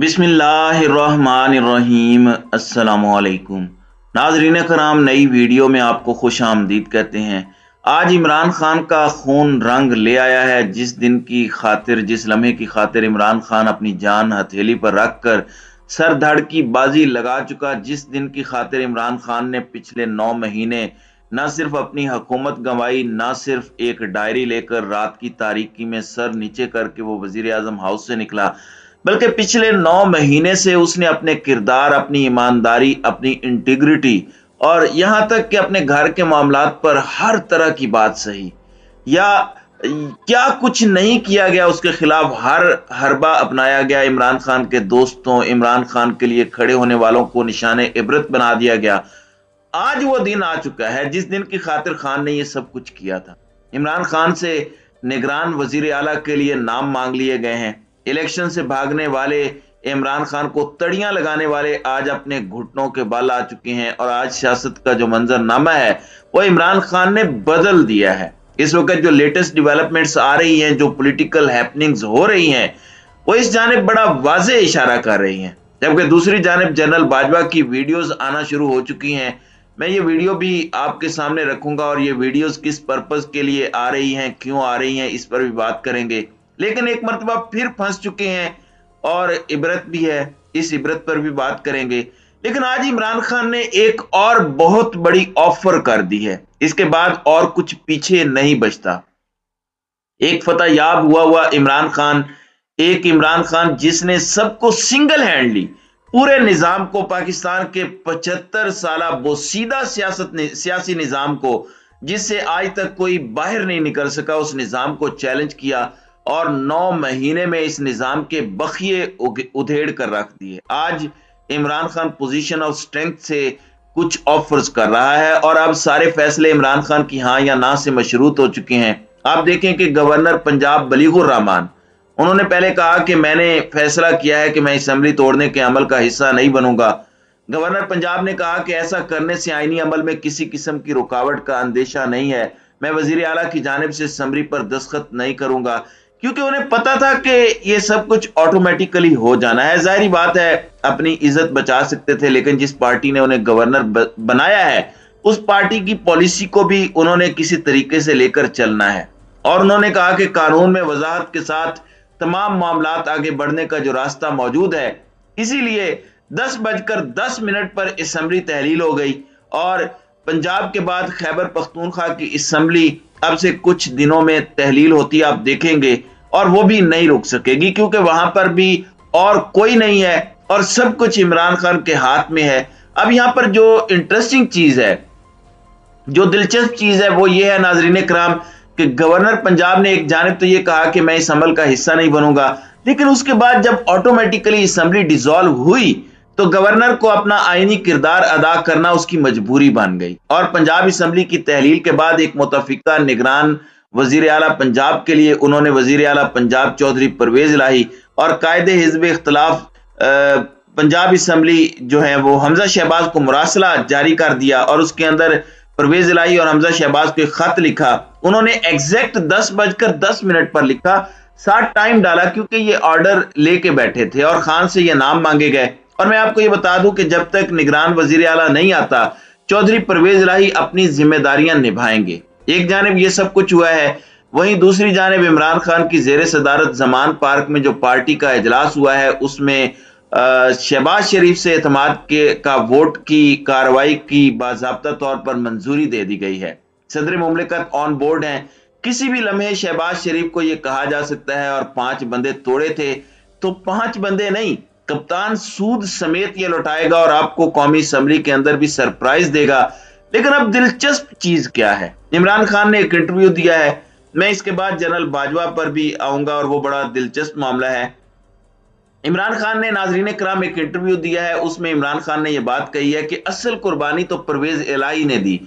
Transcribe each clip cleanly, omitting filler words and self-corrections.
बिस्मिल्लाहिर्रहमानिर्रहीम। अस्सलामुअलैकुम नाज़रीन कराम, नई वीडियो में आपको खुश आमदीद कहते हैं। आज इमरान खान का खून रंग ले आया है। जिस दिन की खातिर, जिस लम्हे की खातिर इमरान खान अपनी जान हथेली पर रखकर सर धड़ की बाजी लगा चुका, जिस दिन की खातिर इमरान खान ने पिछले 9 महीने न सिर्फ अपनी हुकूमत गंवाई, न सिर्फ एक डायरी लेकर रात की तारीकी में सर नीचे करके वो वजीर आजम हाउस से निकला, बल्कि पिछले 9 महीने से उसने अपने किरदार, अपनी ईमानदारी, अपनी इंटीग्रिटी और यहां तक कि अपने घर के मामलात पर हर तरह की बात सही या क्या कुछ नहीं किया गया, उसके खिलाफ हर हरबा अपनाया गया। इमरान खान के दोस्तों, इमरान खान के लिए खड़े होने वालों को निशाने इबरत बना दिया गया। आज वो दिन आ चुका है जिस दिन की खातिर खान ने ये सब कुछ किया था। इमरान खान से निगरान वजीर आला के लिए नाम मांग लिए गए हैं। इलेक्शन से भागने वाले इमरान खान को तड़ियां लगाने वाले आज अपने घुटनों के बल आ चुके हैं और आज सियासत का जो मंजरनामा है वो इमरान खान ने बदल दिया है। इस वक्त जो लेटेस्ट डेवलपमेंट्स आ रही हैं, जो पॉलिटिकल हैपनिंग्स हो रही हैं, वो इस जानिब बड़ा वाज़े इशारा कर रही हैं। जबकि दूसरी जानिब जनरल बाजवा की वीडियोस आना शुरू हो चुकी हैं। मैं ये वीडियो भी आपके सामने रखूंगा और ये वीडियोस किस पर्पस के लिए आ रही हैं, क्यों आ रही हैं, इस पर भी बात करेंगे। लेकिन एक मर्तबा फिर फंस चुके हैं और इबरत भी है, इस इबरत पर भी बात करेंगे। लेकिन आज इमरान खान ने एक और बहुत बड़ी ऑफर कर दी है। इसके बाद और कुछ पीछे नहीं बचता। एक फतह याब हुआ इमरान खान, एक इमरान खान जिसने सबको सिंगल हैंडली, पूरे निजाम को, पाकिस्तान के 75 साल बोसीदा सियासी निजाम को, जिससे आज तक कोई बाहर नहीं निकल सका, उस निजाम को चैलेंज किया और 9 महीने में इस निजाम के बखिए उधेड़ कर रख दिए। आज Imran Khan position of strength से कुछ ऑफर्स कर रहा है और अब सारे फैसले इमरान खान की हां या ना से मशरूत हो चुके हैं। आप देखें कि गवर्नर पंजाब बलीगुर रहमान, उन्होंने पहले कहा कि मैंने फैसला किया है कि मैं असेंबली तोड़ने के अमल का हिस्सा नहीं बनूंगा। गवर्नर पंजाब ने कहा कि ऐसा करने से आईनी अमल में किसी किस्म की रुकावट का अंदेशा नहीं है। मैं वजीर आला की जानिब से असेंबली पर दस्तखत नहीं करूंगा, क्योंकि उन्हें पता था कि ये सब कुछ ऑटोमेटिकली हो जाना है। जाहिर बात है, अपनी इज्जत बचा सकते थे, लेकिन जिस पार्टी ने उन्हें गवर्नर बनाया है उस पार्टी की पॉलिसी को भी उन्होंने किसी तरीके से लेकर चलना है। और उन्होंने कहा कि कानून में वजाहत के साथ तमाम मामलात आगे बढ़ने का जो रास्ता मौजूद है। इसीलिए 10:10 पर असेंबली तहलील हो गई और पंजाब के बाद खैबर पख्तूनख्वा की असेंबली अब से कुछ दिनों में तहलील होती आप देखेंगे, और वो भी नहीं रुक सकेगी, क्योंकि वहां पर भी और कोई नहीं है और सब कुछ इमरान खान के हाथ में है। अब यहां पर जो इंटरेस्टिंग चीज है, जो दिलचस्प चीज है, वो ये है नाजरीन कराम कि गवर्नर पंजाब ने एक जानिब तो ये कहा कि मैं इस अमल का हिस्सा नहीं बनूंगा, लेकिन उसके बाद जब ऑटोमेटिकली असेंबली डिसॉल्व हुई तो गवर्नर को अपना आईनी किरदार अदा करना उसकी मजबूरी बन गई। और पंजाब असेंबली की तहलील के बाद एक मुतफिका निगरान वजीर आला पंजाब के लिए उन्होंने वजीर आला पंजाब चौधरी परवेज इलाही और कायदे हिज़्ब इख्तिलाफ पंजाब असेंबली जो है वो हमजा शहबाज को मुरासला जारी कर दिया और उसके अंदर परवेज इलाही और हमजा शहबाज को एक खत लिखा। उन्होंने एग्जैक्ट 10:10 पर लिखा, साथ टाइम डाला, क्योंकि ये ऑर्डर लेके बैठे थे और खान से ये नाम मांगे गए। और मैं आपको ये बता दूं कि जब तक निगरान वजीर आला नहीं आता, चौधरी परवेज इलाही अपनी जिम्मेदारियां निभाएंगे। एक जानिब ये सब कुछ हुआ है, वहीं दूसरी जानिब इमरान खान की जेर सदारत जमान पार्क में जो पार्टी का इजलास हुआ है, उसमें शहबाज शरीफ से एतमाद का वोट की कार्रवाई की बाज़ाब्ता तौर पर मंजूरी दे दी गई है। सदर मुमलिकत ऑन बोर्ड हैं। किसी भी लम्हे शहबाज शरीफ को यह कहा जा सकता है और 5 बंदे तोड़े थे तो 5 बंदे नहीं, कप्तान सूद समेत ये लौटाएगा और आपको कौमी असेंबली के अंदर भी सरप्राइज देगा। लेकिन अब दिलचस्प चीज क्या है, इमरान खान ने एक इंटरव्यू दिया है। मैं इसके बाद जनरल बाजवा पर भी आऊंगा और वो बड़ा दिलचस्प मामला है। इमरान खान ने, नाजरीन कराम, एक इंटरव्यू दिया है, उसमें इमरान खान ने यह बात कही है कि असल कुर्बानी तो परवेज इलाही ने दी,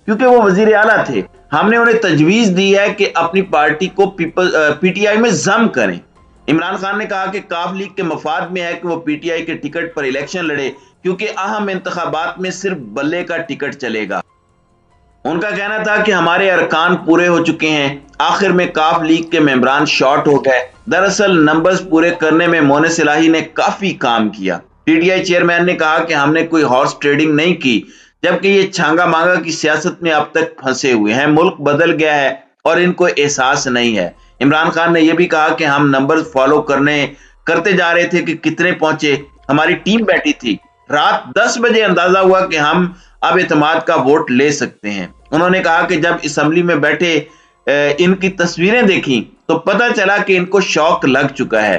क्योंकि वो वजीर आला थे। हमने उन्हें तजवीज दी है कि अपनी पार्टी को पीटीआई में जम करें। इमरान खान ने कहा कि काफ लीग के मफाद में है कि वो पीटीआई के टिकट पर इलेक्शन लड़े, क्योंकि अहम इंतखाबात में सिर्फ बल्ले का टिकट चलेगा। उनका कहना था कि हमारे अरकान पूरे हो चुके हैं, आखिर में काफ लीग के मेंबरान शॉर्ट हो गए। दरअसल नंबर्स पूरे करने में मोनेस इलाही ने काफी काम किया। पीटीआई चेयरमैन ने कहा कि हमने कोई हॉर्स ट्रेडिंग नहीं की, जबकि ये छांगा मांगा की सियासत में अब तक फंसे हुए हैं। मुल्क बदल गया है और इनको एहसास नहीं है। इमरान खान ने यह भी कहा कि हम नंबर्स फॉलो करते जा रहे थे कि कितने पहुंचे। हमारी टीम बैठी थी, रात 10 बजे अंदाजा हुआ कि हम अब एतमाद का वोट ले सकते हैं। उन्होंने कहा कि जब असेंबली में बैठे इनकी तस्वीरें देखी तो पता चला कि इनको शौक लग चुका है।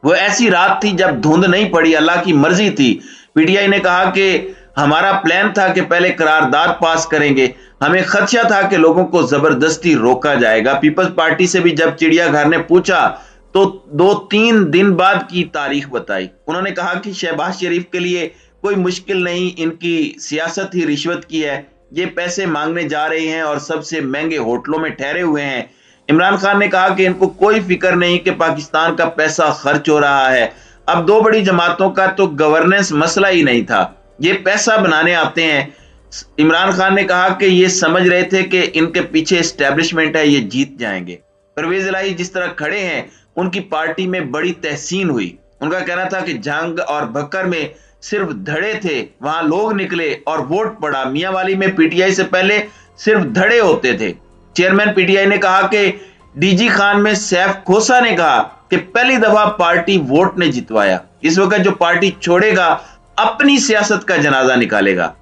वो ऐसी रात थी जब धुंध नहीं पड़ी, अल्लाह की मर्जी थी। पीटीआई ने कहा कि हमारा प्लान था कि पहले करारदाद पास करेंगे, हमें खदशा था कि लोगों को जबरदस्ती रोका जाएगा। पीपल्स पार्टी से भी जब चिड़ियाघर ने पूछा तो 2-3 दिन बाद की तारीख बताई। उन्होंने कहा कि शहबाज शरीफ के लिए कोई मुश्किल नहीं, इनकी सियासत ही रिश्वत की है। ये पैसे मांगने जा रहे हैं और सबसे महंगे होटलों में ठहरे हुए हैं। इमरान खान ने कहा कि इनको कोई फिक्र नहीं कि पाकिस्तान का पैसा खर्च हो रहा है। अब दो बड़ी जमातों का तो गवर्नेंस मसला ही नहीं था, ये पैसा बनाने आते हैं। इमरान खान ने कहा कि ये समझ रहे थे कि इनके पीछे एस्टेब्लिशमेंट है, ये जीत जाएंगे। परवेज इलाही जिस तरह खड़े हैं, उनकी पार्टी में बड़ी तहसीन हुई। उनका कहना था कि जंग और भक्कर में सिर्फ धड़े थे, वहां लोग निकले और वोट पड़ा। मियांवाली में पीटीआई से पहले सिर्फ धड़े होते थे। चेयरमैन पीटीआई ने कहा कि डीजी खान में सैफ खोसा ने कहा कि पहली दफा पार्टी वोट ने जितवाया। इस वक्त जो पार्टी छोड़ेगा अपनी सियासत का जनाजा निकालेगा।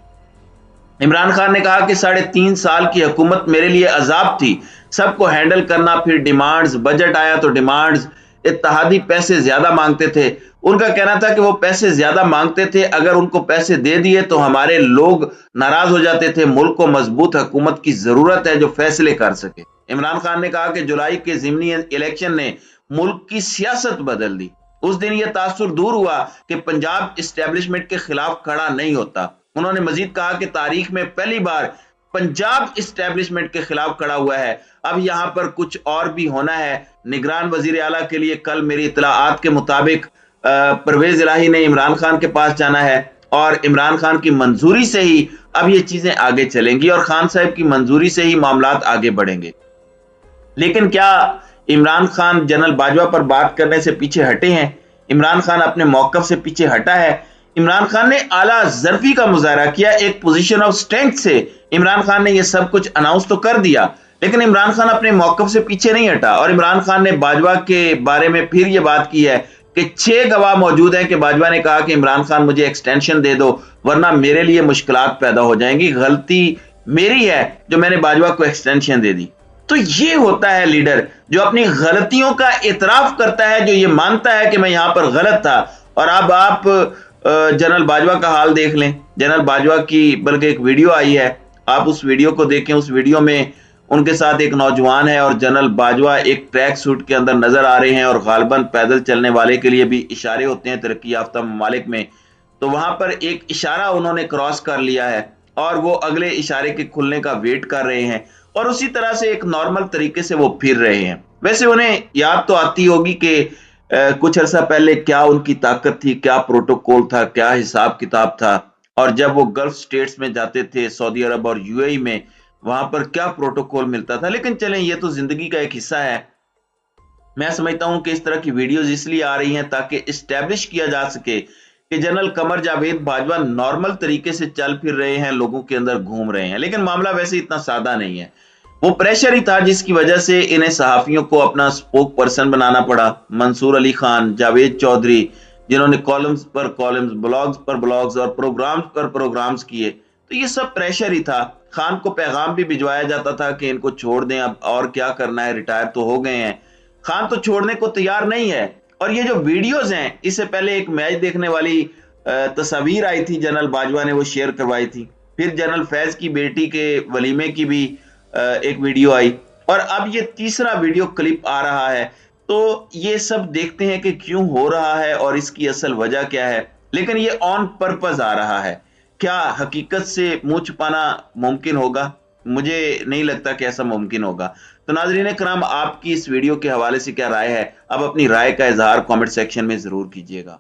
इमरान खान ने कहा कि 3.5 साल की हुकूमत मेरे लिए अजाब थी, सबको हैंडल करना, फिर डिमांड्स, बजट आया तो डिमांड्स, इत्तेहादी पैसे ज्यादा मांगते थे। उनका कहना था कि वो पैसे ज्यादा मांगते थे, अगर उनको पैसे दे दिए तो हमारे लोग नाराज हो जाते थे। मुल्क को मजबूत हुकूमत की जरूरत है जो फैसले कर सके। इमरान खान ने कहा कि जुलाई के ज़िमनी इलेक्शन ने मुल्क की सियासत बदल दी। उस दिन यह तासुर दूर हुआ कि पंजाब इस्टेब्लिशमेंट के खिलाफ खड़ा नहीं होता। उन्होंने मजीद कहा कि तारीख में पहली बार पंजाब इस्टेब्लिशमेंट के खिलाफ खड़ा हुआ है। अब यहां पर कुछ और भी होना है। निगरान वजीर आला के लिए कल मेरी इत्तलाआत के मुताबिक परवेज इलाही ने इमरान खान के पास जाना है और इमरान खान की मंजूरी से ही अब ये चीजें आगे चलेंगी और खान साहब की मंजूरी से ही मामलात आगे बढ़ेंगे। लेकिन क्या इमरान खान जनरल बाजवा पर बात करने से पीछे हटे हैं? इमरान खान अपने मौकफ से पीछे हटा है? इमरान खान ने आला ज़र्फी का मुजाहरा किया, एक पोजीशन ऑफ स्ट्रेंथ से इमरान खान ने यह सब कुछ अनाउंस तो कर दिया, लेकिन इमरान खान अपने मौकफ से पीछे नहीं हटा। और इमरान खान ने बाजवा के बारे में फिर यह बात की है कि 6 गवाह मौजूद हैं कि बाजवा ने कहा कि इमरान खान मुझे एक्सटेंशन दे दो वरना मेरे लिए मुश्किलात पैदा हो जाएंगी, गलती मेरी है जो मैंने बाजवा को एक्सटेंशन दे दी। तो ये होता है लीडर जो अपनी गलतियों का इतराफ करता है, जो ये मानता है कि मैं यहां पर गलत था। और अब आप जनरल बाजवा का हाल देख लें। जनरल बाजवा की बल्कि एक वीडियो आई है, आप उस वीडियो को देखें। उस वीडियो में उनके साथ एक नौजवान है और जनरल बाजवा एक ट्रैक सूट के अंदर नजर आ रहे हैं और गालबन पैदल चलने वाले के लिए भी इशारे होते हैं तरक्की याफ्ता ममालिक में। तो वहां पर एक इशारा उन्होंने क्रॉस कर लिया है और वो अगले इशारे के खुलने का वेट कर रहे हैं और उसी तरह से एक नॉर्मल तरीके से वो फिर रहे हैं। वैसे उन्हें याद तो आती होगी कि कुछ अर्सा पहले क्या उनकी ताकत थी, क्या प्रोटोकॉल था, क्या हिसाब किताब था। और जब वो गल्फ स्टेट्स में जाते थे, सऊदी अरब और यूएई में, वहां पर क्या प्रोटोकॉल मिलता था। लेकिन चलें, ये तो जिंदगी का एक हिस्सा है। मैं समझता हूं कि इस तरह की वीडियोस इसलिए आ रही हैं ताकि इस्टेब्लिश किया जा सके कि जनरल कमर जावेद बाजवा नॉर्मल तरीके से चल फिर रहे हैं, लोगों के अंदर घूम रहे हैं। लेकिन मामला वैसे इतना सादा नहीं है। वो प्रेशर ही था जिसकी वजह से इन्हें सहाफियों को अपना स्पोक पर्सन बनाना पड़ा। मंसूर अली खान, जावेद चौधरी, जिन्होंने कॉलम्स पर कॉलम्स, ब्लॉग्स पर ब्लॉग्स और प्रोग्राम्स पर प्रोग्राम्स किए, तो ये सब प्रेशर ही था। खान को पैगाम भी भिजवाया जाता था कि इनको छोड़ दें, अब और क्या करना है, रिटायर तो हो गए हैं। खान तो छोड़ने को तैयार नहीं है। और ये जो वीडियोज हैं, इससे पहले एक मैच देखने वाली तस्वीर आई थी, जनरल बाजवा ने वो शेयर करवाई थी। फिर जनरल फैज की बेटी के वलीमे की भी एक वीडियो आई और अब ये तीसरा वीडियो क्लिप आ रहा है। तो ये सब देखते हैं कि क्यों हो रहा है और इसकी असल वजह क्या है। लेकिन ये ऑन पर्पस आ रहा है। क्या हकीकत से मुंह छुपाना मुमकिन होगा? मुझे नहीं लगता कि ऐसा मुमकिन होगा। तो नाज़रीन कराम, आपकी इस वीडियो के हवाले से क्या राय है? अब अपनी राय का इजहार कमेंट सेक्शन में जरूर कीजिएगा।